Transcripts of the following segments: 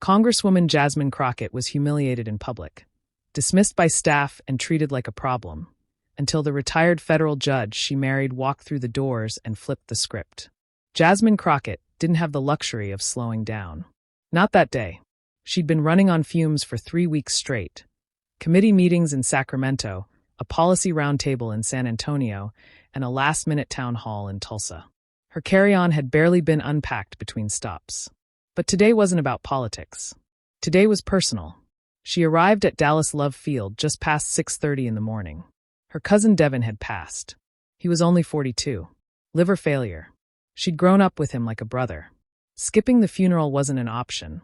Congresswoman Jasmine Crockett was humiliated in public, dismissed by staff and treated like a problem, until the retired federal judge she married walked through the doors and flipped the script. Jasmine Crockett didn't have the luxury of slowing down. Not that day. She'd been running on fumes for 3 weeks straight. Committee meetings in Sacramento, a policy roundtable in San Antonio, and a last-minute town hall in Tulsa. Her carry-on had barely been unpacked between stops. But today wasn't about politics. Today was personal. She arrived at Dallas Love Field just past 6:30 in the morning. Her cousin Devin had passed. He was only 42. Liver failure. She'd grown up with him like a brother. Skipping the funeral wasn't an option,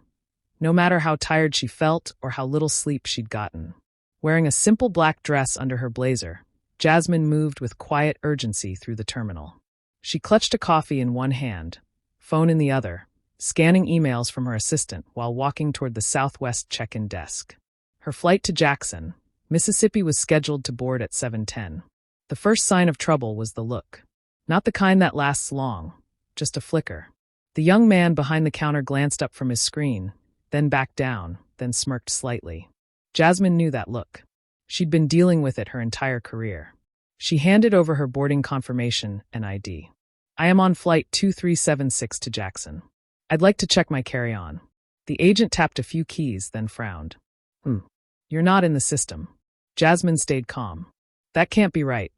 no matter how tired she felt or how little sleep she'd gotten. Wearing a simple black dress under her blazer, Jasmine moved with quiet urgency through the terminal. She clutched a coffee in one hand, phone in the other, scanning emails from her assistant while walking toward the Southwest check-in desk. Her flight to Jackson, Mississippi was scheduled to board at 7:10. The first sign of trouble was the look. Not the kind that lasts long, just a flicker. The young man behind the counter glanced up from his screen, then back down, then smirked slightly. Jasmine knew that look. She'd been dealing with it her entire career. She handed over her boarding confirmation and ID. "I am on flight 2376 to Jackson. I'd like to check my carry-on." The agent tapped a few keys, then frowned. You're not in the system." Jasmine stayed calm. "That can't be right.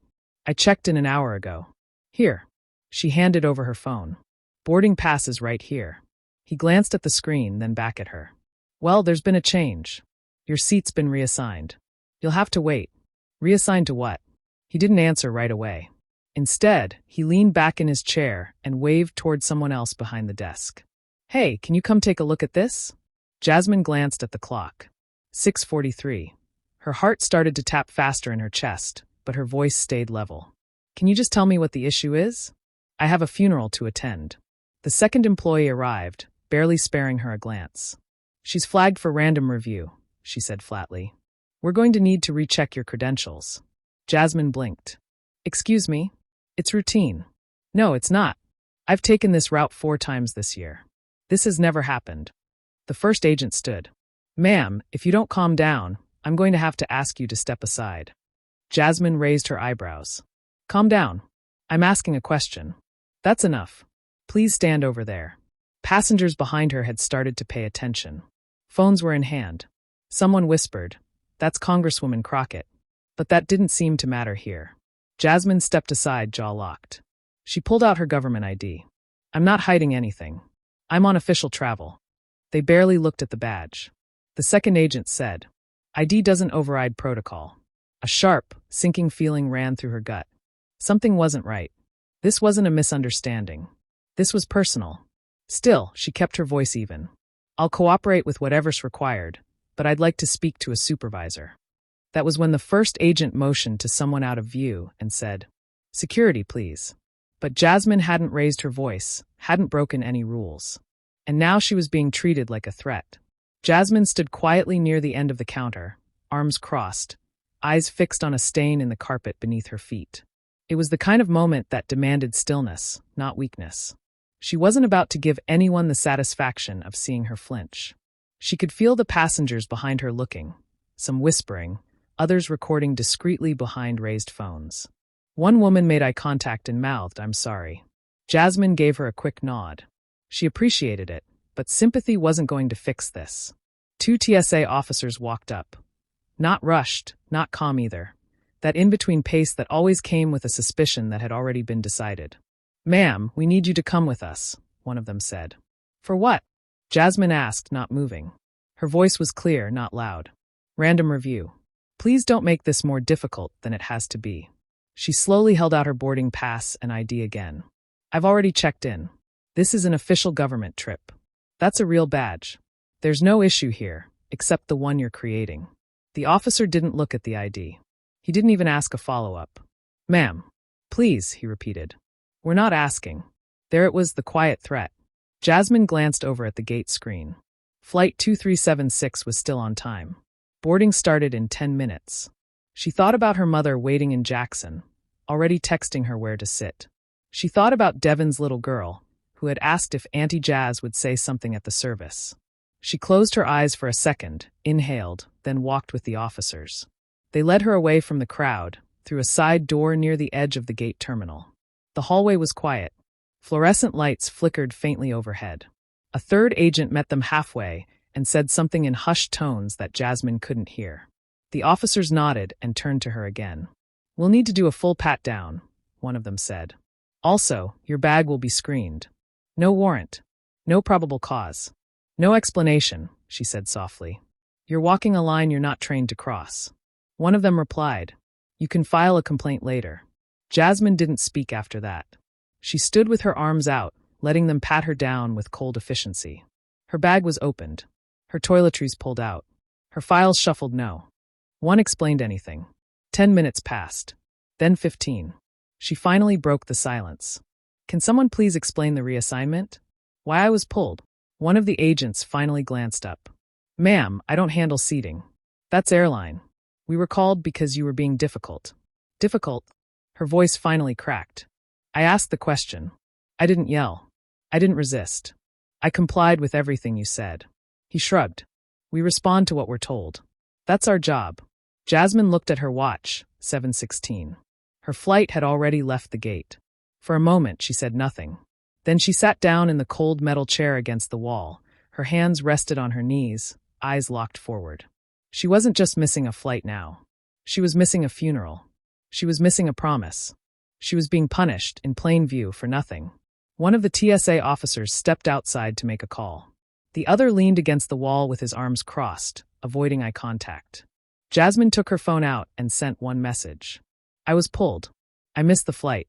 I checked in an hour ago." "Here." She handed over her phone. "Boarding pass is right here." He glanced at the screen, then back at her. "Well, there's been a change. Your seat's been reassigned. You'll have to wait." "Reassigned to what?" He didn't answer right away. Instead, he leaned back in his chair and waved toward someone else behind the desk. "Hey, can you come take a look at this?" Jasmine glanced at the clock. 6:43. Her heart started to tap faster in her chest, but her voice stayed level. "Can you just tell me what the issue is? I have a funeral to attend." The second employee arrived, barely sparing her a glance. "She's flagged for random review," she said flatly. "We're going to need to recheck your credentials." Jasmine blinked. "Excuse me? It's routine." "No, it's not. I've taken this route 4 times this year. This has never happened." The first agent stood. "Ma'am, if you don't calm down, I'm going to have to ask you to step aside." Jasmine raised her eyebrows. "Calm down. I'm asking a question." "That's enough. Please stand over there." Passengers behind her had started to pay attention. Phones were in hand. Someone whispered, "That's Congresswoman Crockett." But that didn't seem to matter here. Jasmine stepped aside, jaw locked. She pulled out her government ID. "I'm not hiding anything. I'm on official travel." They barely looked at the badge. The second agent said, "ID doesn't override protocol." A sharp, sinking feeling ran through her gut. Something wasn't right. This wasn't a misunderstanding. This was personal. Still, she kept her voice even. "I'll cooperate with whatever's required, but I'd like to speak to a supervisor." That was when the first agent motioned to someone out of view and said, "Security, please." But Jasmine hadn't raised her voice, hadn't broken any rules. And now she was being treated like a threat. Jasmine stood quietly near the end of the counter, arms crossed, eyes fixed on a stain in the carpet beneath her feet. It was the kind of moment that demanded stillness, not weakness. She wasn't about to give anyone the satisfaction of seeing her flinch. She could feel the passengers behind her looking, some whispering, others recording discreetly behind raised phones. One woman made eye contact and mouthed, "I'm sorry." Jasmine gave her a quick nod. She appreciated it, but sympathy wasn't going to fix this. 2 TSA officers walked up. Not rushed, not calm either. That in-between pace that always came with a suspicion that had already been decided. "Ma'am, we need you to come with us," one of them said. "For what?" Jasmine asked, not moving. Her voice was clear, not loud. "Random review. Please don't make this more difficult than it has to be." She slowly held out her boarding pass and ID again. "I've already checked in. This is an official government trip. That's a real badge. There's no issue here, except the one you're creating." The officer didn't look at the ID. He didn't even ask a follow-up. "Ma'am, please," he repeated. "We're not asking." There it was, the quiet threat. Jasmine glanced over at the gate screen. Flight 2376 was still on time. Boarding started in 10 minutes. She thought about her mother waiting in Jackson, already texting her where to sit. She thought about Devin's little girl, who had asked if Auntie Jazz would say something at the service. She closed her eyes for a second, inhaled, then walked with the officers. They led her away from the crowd, through a side door near the edge of the gate terminal. The hallway was quiet. Fluorescent lights flickered faintly overhead. A third agent met them halfway and said something in hushed tones that Jasmine couldn't hear. The officers nodded and turned to her again. "We'll need to do a full pat-down," one of them said. "Also, your bag will be screened. No warrant. No probable cause. No explanation," she said softly. "You're walking a line you're not trained to cross." One of them replied, "You can file a complaint later." Jasmine didn't speak after that. She stood with her arms out, letting them pat her down with cold efficiency. Her bag was opened. Her toiletries pulled out. Her files shuffled. No one explained anything. 10 minutes passed. Then 15. She finally broke the silence. "Can someone please explain the reassignment? Why I was pulled?" One of the agents finally glanced up. "Ma'am, I don't handle seating. That's airline. We were called because you were being difficult." "Difficult?" Her voice finally cracked. "I asked the question. I didn't yell. I didn't resist. I complied with everything you said." He shrugged. "We respond to what we're told. That's our job." Jasmine looked at her watch, 7:16. Her flight had already left the gate. For a moment she said nothing. Then she sat down in the cold metal chair against the wall. Her hands rested on her knees, eyes locked forward. She wasn't just missing a flight now. She was missing a funeral. She was missing a promise. She was being punished, in plain view, for nothing. One of the TSA officers stepped outside to make a call. The other leaned against the wall with his arms crossed, avoiding eye contact. Jasmine took her phone out and sent one message. "I was pulled. I missed the flight.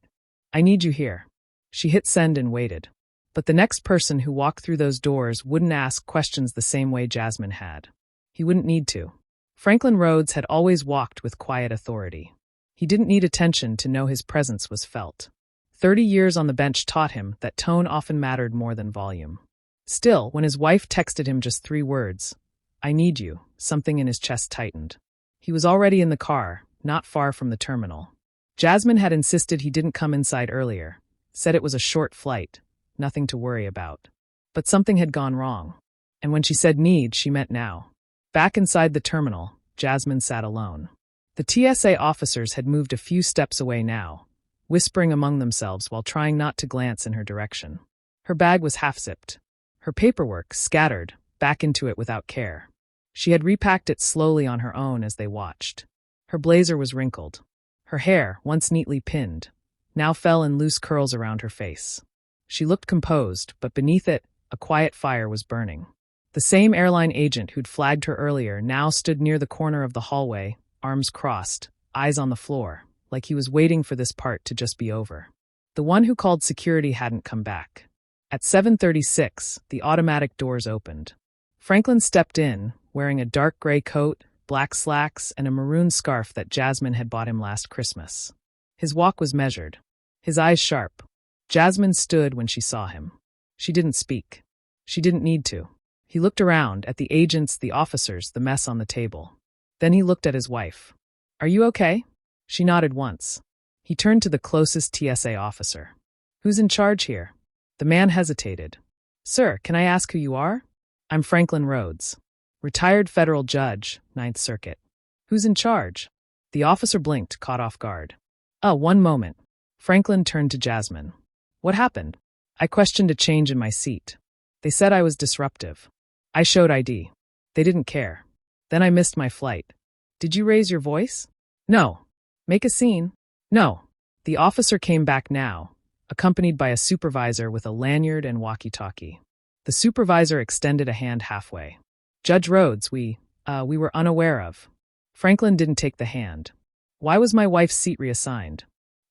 I need you here." She hit send and waited. But the next person who walked through those doors wouldn't ask questions the same way Jasmine had. He wouldn't need to. Franklin Rhodes had always walked with quiet authority. He didn't need attention to know his presence was felt. 30 years on the bench taught him that tone often mattered more than volume. Still, when his wife texted him just 3 words, "I need you," something in his chest tightened. He was already in the car, not far from the terminal. Jasmine had insisted he didn't come inside earlier, said it was a short flight, nothing to worry about. But something had gone wrong. And when she said need, she meant now. Back inside the terminal, Jasmine sat alone. The TSA officers had moved a few steps away now, whispering among themselves while trying not to glance in her direction. Her bag was half-zipped. Her paperwork scattered back into it without care. She had repacked it slowly on her own as they watched. Her blazer was wrinkled. Her hair, once neatly pinned, now fell in loose curls around her face. She looked composed, but beneath it, a quiet fire was burning. The same airline agent who'd flagged her earlier now stood near the corner of the hallway, arms crossed, eyes on the floor, like he was waiting for this part to just be over. The one who called security hadn't come back. At 7:36, the automatic doors opened. Franklin stepped in, wearing a dark gray coat, black slacks, and a maroon scarf that Jasmine had bought him last Christmas. His walk was measured, his eyes sharp. Jasmine stood when she saw him. She didn't speak. She didn't need to. He looked around, at the agents, the officers, the mess on the table. Then he looked at his wife. "Are you okay?" She nodded once. He turned to the closest TSA officer. "Who's in charge here?" The man hesitated. "Sir, can I ask who you are?" "I'm Franklin Rhodes. Retired federal judge, Ninth Circuit." "Who's in charge?" The officer blinked, caught off guard. "Oh, one moment." Franklin turned to Jasmine. "What happened?" "I questioned a change in my seat. They said I was disruptive. I showed ID. They didn't care. Then I missed my flight." "Did you raise your voice?" "No." "Make a scene?" "No." The officer came back now, accompanied by a supervisor with a lanyard and walkie-talkie. The supervisor extended a hand halfway. "Judge Rhodes, we were unaware of." Franklin didn't take the hand. "Why was my wife's seat reassigned?"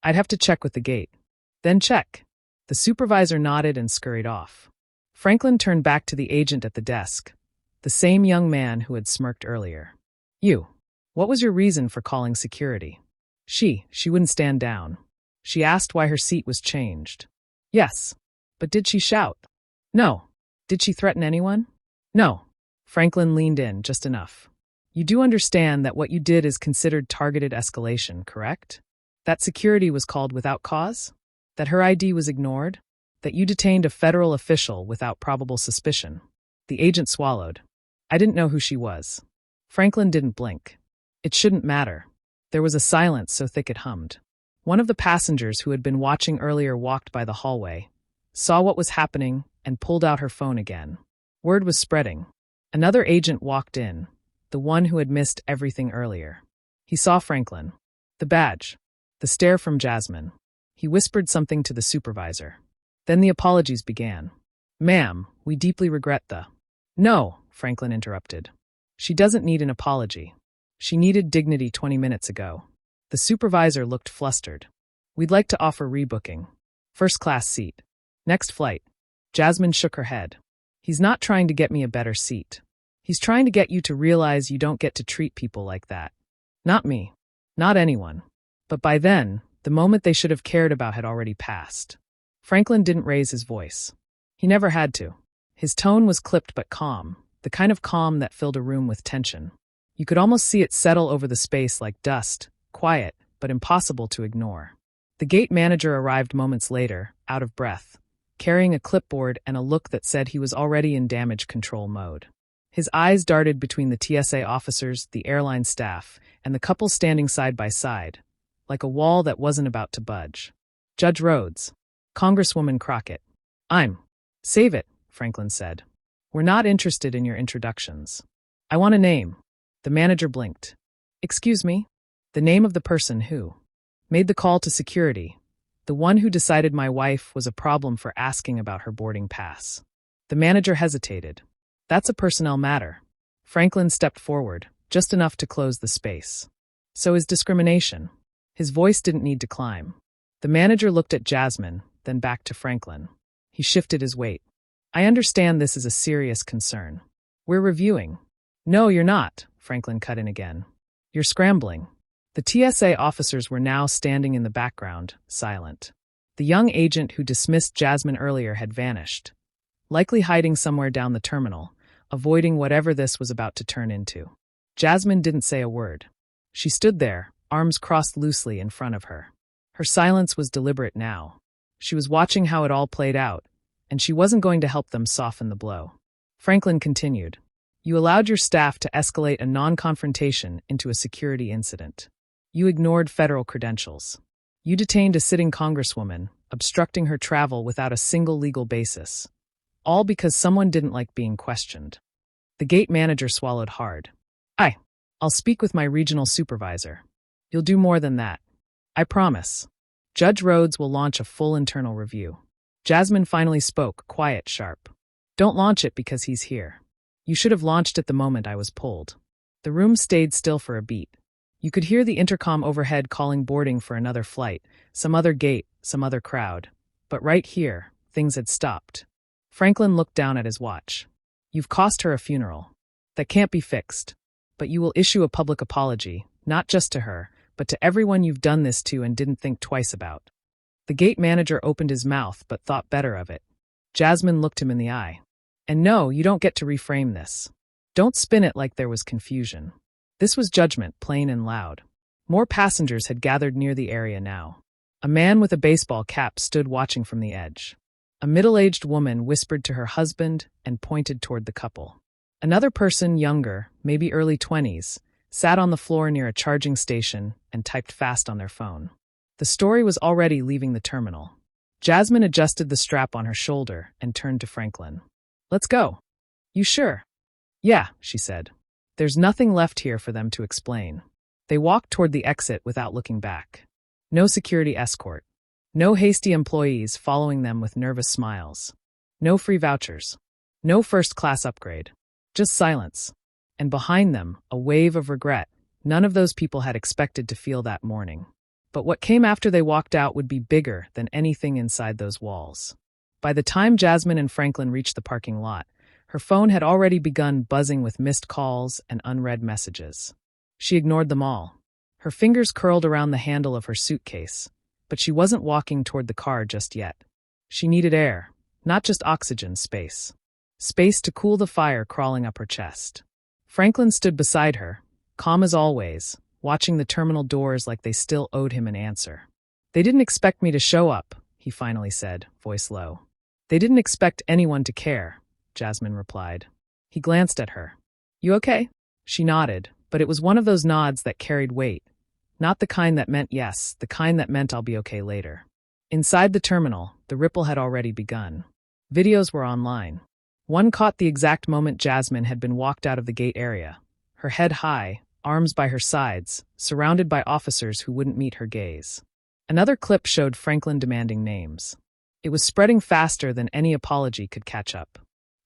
"I'd have to check with the gate." "Then check." The supervisor nodded and scurried off. Franklin turned back to the agent at the desk, the same young man who had smirked earlier. What was your reason for calling security?" She wouldn't stand down. She asked why her seat was changed." "Yes." "But did she shout?" "No." "Did she threaten anyone?" "No." Franklin leaned in, just enough. "You do understand that what you did is considered targeted escalation, correct? That security was called without cause? That her ID was ignored? That you detained a federal official without probable suspicion?" The agent swallowed. I didn't know who she was. Franklin didn't blink. It shouldn't matter. There was a silence so thick it hummed. One of the passengers who had been watching earlier walked by the hallway, saw what was happening, and pulled out her phone again. Word was spreading. Another agent walked in, the one who had missed everything earlier. He saw Franklin. The badge. The stare from Jasmine. He whispered something to the supervisor. Then the apologies began. "Ma'am, we deeply regret the—" "No," Franklin interrupted. "She doesn't need an apology. She needed dignity 20 minutes ago." The supervisor looked flustered. "We'd like to offer rebooking. First-class seat. Next flight." Jasmine shook her head. "He's not trying to get me a better seat. He's trying to get you to realize you don't get to treat people like that. Not me. Not anyone." But by then, the moment they should have cared about had already passed. Franklin didn't raise his voice. He never had to. His tone was clipped but calm, the kind of calm that filled a room with tension. You could almost see it settle over the space like dust, quiet, but impossible to ignore. The gate manager arrived moments later, out of breath, carrying a clipboard and a look that said he was already in damage control mode. His eyes darted between the TSA officers, the airline staff, and the couple standing side by side, like a wall that wasn't about to budge. "Judge Rhodes. Congresswoman Crockett." Save it," Franklin said. "We're not interested in your introductions. I want a name." The manager blinked. "Excuse me?" "The name of the person who made the call to security, the one who decided my wife was a problem for asking about her boarding pass." The manager hesitated. "That's a personnel matter." Franklin stepped forward, just enough to close the space. "So is discrimination." His voice didn't need to climb. The manager looked at Jasmine, then back to Franklin. He shifted his weight. "I understand this is a serious concern. We're reviewing." "No, you're not," Franklin cut in again. "You're scrambling." The TSA officers were now standing in the background, silent. The young agent who dismissed Jasmine earlier had vanished, likely hiding somewhere down the terminal, avoiding whatever this was about to turn into. Jasmine didn't say a word. She stood there, arms crossed loosely in front of her. Her silence was deliberate now. She was watching how it all played out, and she wasn't going to help them soften the blow. Franklin continued. "You allowed your staff to escalate a non-confrontation into a security incident. You ignored federal credentials. You detained a sitting congresswoman, obstructing her travel without a single legal basis. All because someone didn't like being questioned." The gate manager swallowed hard. I'll speak with my regional supervisor. You'll do more than that. I promise. Judge Rhodes will launch a full internal review." Jasmine finally spoke, quiet, sharp. "Don't launch it because he's here. You should have launched it the moment I was pulled." The room stayed still for a beat. You could hear the intercom overhead calling boarding for another flight, some other gate, some other crowd. But right here, things had stopped. Franklin looked down at his watch. "You've cost her a funeral. That can't be fixed. But you will issue a public apology, not just to her, but to everyone you've done this to and didn't think twice about." The gate manager opened his mouth but thought better of it. Jasmine looked him in the eye. "And no, you don't get to reframe this. Don't spin it like there was confusion. This was judgment, plain and loud." More passengers had gathered near the area now. A man with a baseball cap stood watching from the edge. A middle-aged woman whispered to her husband and pointed toward the couple. Another person, younger, maybe early 20s, sat on the floor near a charging station and typed fast on their phone. The story was already leaving the terminal. Jasmine adjusted the strap on her shoulder and turned to Franklin. "Let's go." "You sure?" "Yeah," she said. "There's nothing left here for them to explain." They walked toward the exit without looking back. No security escort. No hasty employees following them with nervous smiles. No free vouchers. No first-class upgrade. Just silence. And behind them, a wave of regret. None of those people had expected to feel that morning. But what came after they walked out would be bigger than anything inside those walls. By the time Jasmine and Franklin reached the parking lot, her phone had already begun buzzing with missed calls and unread messages. She ignored them all. Her fingers curled around the handle of her suitcase, but she wasn't walking toward the car just yet. She needed air, not just oxygen, space. Space to cool the fire crawling up her chest. Franklin stood beside her, calm as always, watching the terminal doors like they still owed him an answer. "They didn't expect me to show up," he finally said, voice low. "They didn't expect anyone to care," Jasmine replied. He glanced at her. You okay? She nodded, but it was one of those nods that carried weight. Not the kind that meant yes, the kind that meant I'll be okay later. Inside the terminal, the ripple had already begun. Videos were online. One caught the exact moment Jasmine had been walked out of the gate area, her head high, arms by her sides, surrounded by officers who wouldn't meet her gaze. Another clip showed Franklin demanding names. It was spreading faster than any apology could catch up.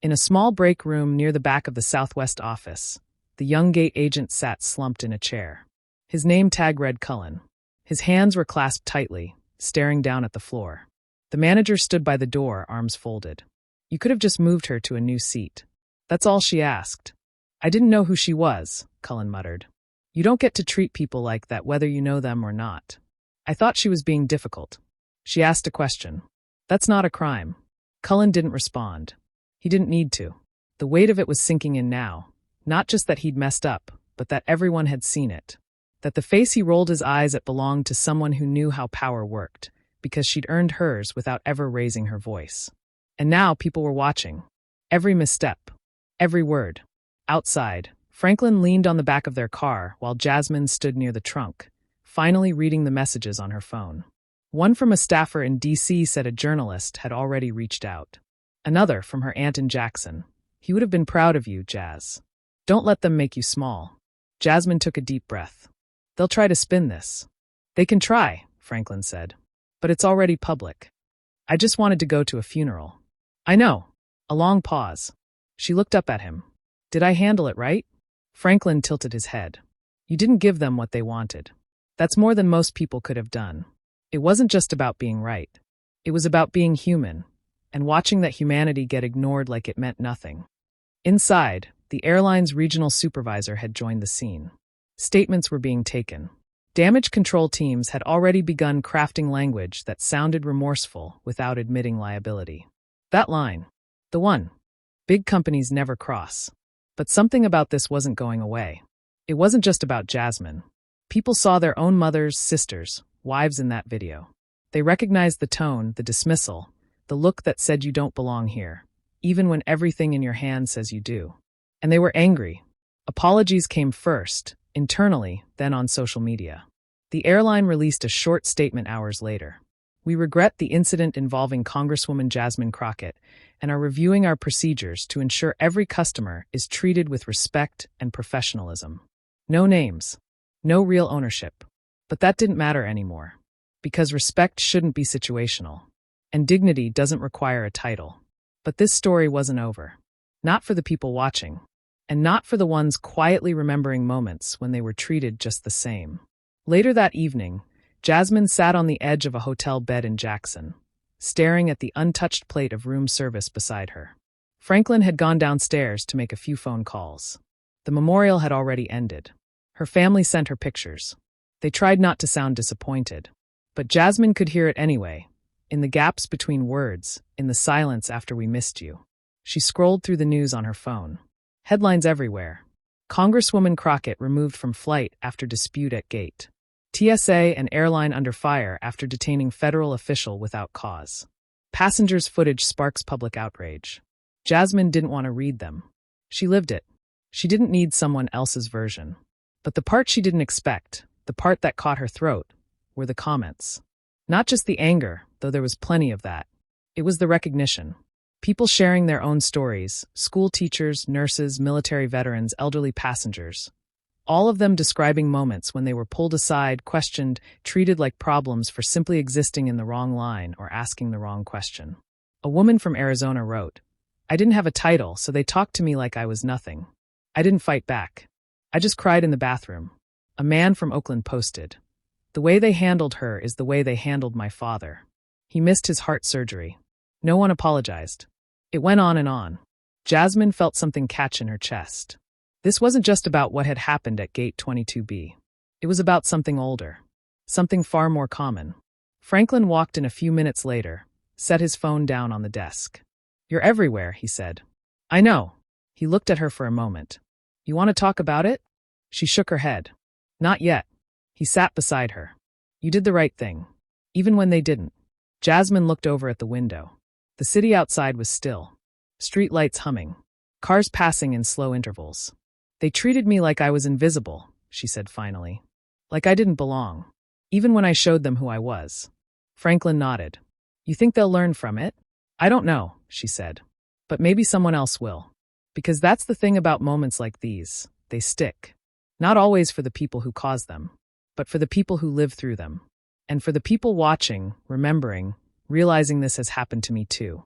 In a small break room near the back of the Southwest office, the young gate agent sat slumped in a chair. His name tag read Cullen. His hands were clasped tightly, staring down at the floor. The manager stood by the door, arms folded. You could have just moved her to a new seat. That's all she asked. I didn't know who she was, Cullen muttered. You don't get to treat people like that whether you know them or not. I thought she was being difficult. She asked a question. That's not a crime. Cullen didn't respond. He didn't need to. The weight of it was sinking in now. Not just that he'd messed up, but that everyone had seen it. That the face he rolled his eyes at belonged to someone who knew how power worked, because she'd earned hers without ever raising her voice. And now people were watching. Every misstep. Every word. Outside, Franklin leaned on the back of their car while Jasmine stood near the trunk, finally reading the messages on her phone. One from a staffer in D.C. said a journalist had already reached out. Another from her aunt in Jackson. He would have been proud of you, Jazz. Don't let them make you small. Jasmine took a deep breath. They'll try to spin this. They can try, Franklin said. But it's already public. I just wanted to go to a funeral. I know. A long pause. She looked up at him. Did I handle it right? Franklin tilted his head. You didn't give them what they wanted. That's more than most people could have done. It wasn't just about being right. It was about being human, and watching that humanity get ignored like it meant nothing. Inside, the airline's regional supervisor had joined the scene. Statements were being taken. Damage control teams had already begun crafting language that sounded remorseful without admitting liability. That line. The one. Big companies never cross. But something about this wasn't going away. It wasn't just about Jasmine. People saw their own mothers, sisters, wives in that video. They recognized the tone, the dismissal, the look that said you don't belong here, even when everything in your hand says you do. And they were angry. Apologies came first, internally, then on social media. The airline released a short statement hours later. We regret the incident involving Congresswoman Jasmine Crockett and are reviewing our procedures to ensure every customer is treated with respect and professionalism. No names. No real ownership. But that didn't matter anymore. Because respect shouldn't be situational. And dignity doesn't require a title. But this story wasn't over. Not for the people watching. And not for the ones quietly remembering moments when they were treated just the same. Later that evening, Jasmine sat on the edge of a hotel bed in Jackson, staring at the untouched plate of room service beside her. Franklin had gone downstairs to make a few phone calls. The memorial had already ended. Her family sent her pictures. They tried not to sound disappointed. But Jasmine could hear it anyway, in the gaps between words, in the silence after we missed you. She scrolled through the news on her phone. Headlines everywhere. Congresswoman Crockett removed from flight after dispute at gate. TSA and airline under fire after detaining federal official without cause. Passengers' footage sparks public outrage. Jasmine didn't want to read them. She lived it. She didn't need someone else's version. But the part she didn't expect, the part that caught her throat, were the comments. Not just the anger, though there was plenty of that. It was the recognition. People sharing their own stories, school teachers, nurses, military veterans, elderly passengers. All of them describing moments when they were pulled aside, questioned, treated like problems for simply existing in the wrong line or asking the wrong question. A woman from Arizona wrote, I didn't have a title, so they talked to me like I was nothing. I didn't fight back. I just cried in the bathroom. A man from Oakland posted, the way they handled her is the way they handled my father. He missed his heart surgery. No one apologized. It went on and on. Jasmine felt something catch in her chest. This wasn't just about what had happened at Gate 22B. It was about something older. Something far more common. Franklin walked in a few minutes later, set his phone down on the desk. You're everywhere, he said. I know. He looked at her for a moment. You want to talk about it? She shook her head. Not yet. He sat beside her. You did the right thing. Even when they didn't. Jasmine looked over at the window. The city outside was still. Street lights humming. Cars passing in slow intervals. They treated me like I was invisible, she said finally. Like I didn't belong. Even when I showed them who I was. Franklin nodded. You think they'll learn from it? I don't know, she said. But maybe someone else will. Because that's the thing about moments like these. They stick. Not always for the people who cause them, but for the people who live through them. And for the people watching, remembering, realizing this has happened to me too.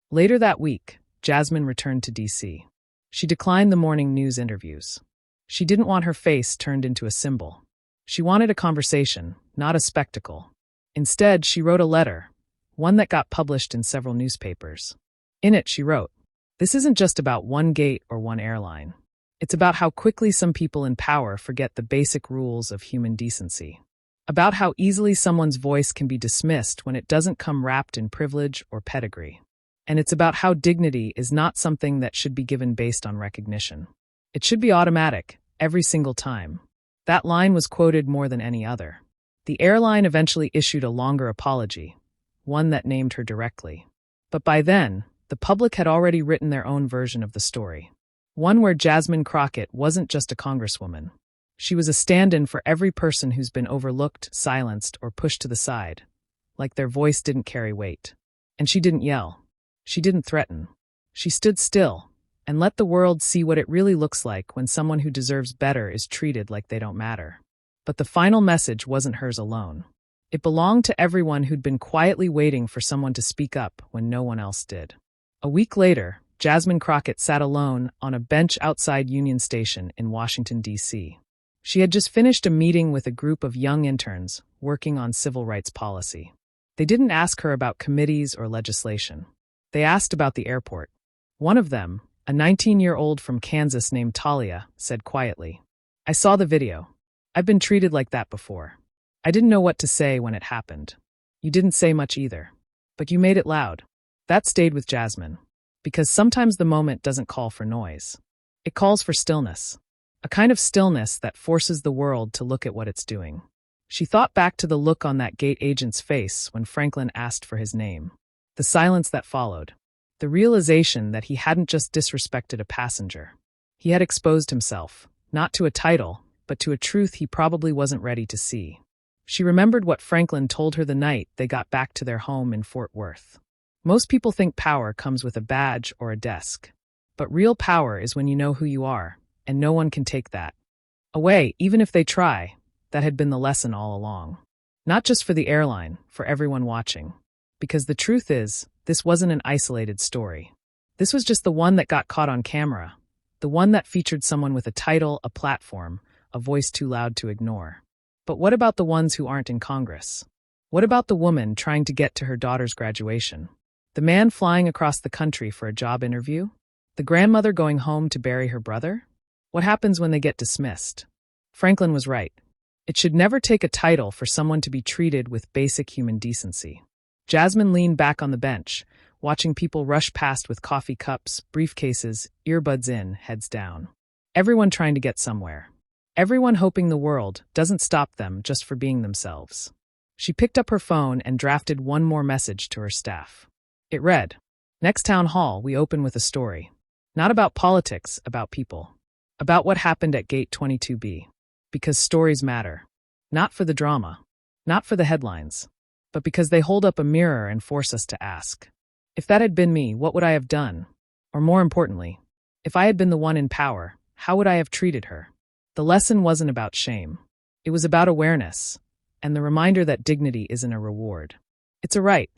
Later that week, Jasmine returned to D.C. She declined the morning news interviews. She didn't want her face turned into a symbol. She wanted a conversation, not a spectacle. Instead, she wrote a letter, one that got published in several newspapers. In it, she wrote, "This isn't just about one gate or one airline. It's about how quickly some people in power forget the basic rules of human decency. About how easily someone's voice can be dismissed when it doesn't come wrapped in privilege or pedigree. And it's about how dignity is not something that should be given based on recognition. It should be automatic, every single time." That line was quoted more than any other. The airline eventually issued a longer apology, one that named her directly. But by then, the public had already written their own version of the story. One where Jasmine Crockett wasn't just a congresswoman. She was a stand-in for every person who's been overlooked, silenced, or pushed to the side, like their voice didn't carry weight. And she didn't yell. She didn't threaten. She stood still and let the world see what it really looks like when someone who deserves better is treated like they don't matter. But the final message wasn't hers alone. It belonged to everyone who'd been quietly waiting for someone to speak up when no one else did. A week later, Jasmine Crockett sat alone on a bench outside Union Station in Washington, D.C. She had just finished a meeting with a group of young interns working on civil rights policy. They didn't ask her about committees or legislation. They asked about the airport. One of them, a 19-year-old from Kansas named Talia, said quietly, "I saw the video. I've been treated like that before. I didn't know what to say when it happened. You didn't say much either. But you made it loud." That stayed with Jasmine. Because sometimes the moment doesn't call for noise. It calls for stillness. A kind of stillness that forces the world to look at what it's doing. She thought back to the look on that gate agent's face when Franklin asked for his name. The silence that followed. The realization that he hadn't just disrespected a passenger. He had exposed himself, not to a title, but to a truth he probably wasn't ready to see. She remembered what Franklin told her the night they got back to their home in Fort Worth. Most people think power comes with a badge or a desk. But real power is when you know who you are, and no one can take that away, even if they try. That had been the lesson all along. Not just for the airline, for everyone watching. Because the truth is, this wasn't an isolated story. This was just the one that got caught on camera. The one that featured someone with a title, a platform, a voice too loud to ignore. But what about the ones who aren't in Congress? What about the woman trying to get to her daughter's graduation? The man flying across the country for a job interview? The grandmother going home to bury her brother? What happens when they get dismissed? Franklin was right. It should never take a title for someone to be treated with basic human decency. Jasmine leaned back on the bench, watching people rush past with coffee cups, briefcases, earbuds in, heads down. Everyone trying to get somewhere. Everyone hoping the world doesn't stop them just for being themselves. She picked up her phone and drafted one more message to her staff. It read, "Next town hall, we open with a story. Not about politics, about people. About what happened at Gate 22B. Because stories matter. Not for the drama. Not for the headlines. But because they hold up a mirror and force us to ask. If that had been me, what would I have done? Or more importantly, if I had been the one in power, how would I have treated her?" The lesson wasn't about shame. It was about awareness, and the reminder that dignity isn't a reward. It's a right.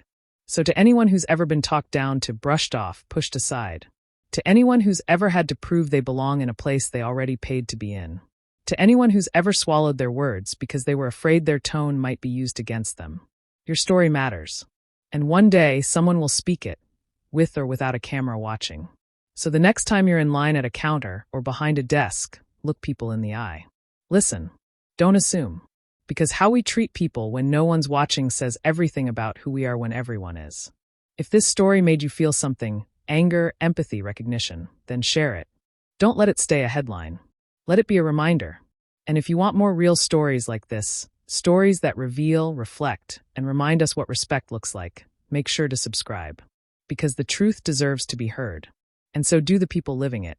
So to anyone who's ever been talked down to, brushed off, pushed aside, to anyone who's ever had to prove they belong in a place they already paid to be in, to anyone who's ever swallowed their words because they were afraid their tone might be used against them, your story matters. And one day, someone will speak it, with or without a camera watching. So the next time you're in line at a counter or behind a desk, look people in the eye. Listen. Don't assume. Because how we treat people when no one's watching says everything about who we are when everyone is. If this story made you feel something, anger, empathy, recognition, then share it. Don't let it stay a headline. Let it be a reminder. And if you want more real stories like this, stories that reveal, reflect, and remind us what respect looks like, make sure to subscribe. Because the truth deserves to be heard. and so do the people living it.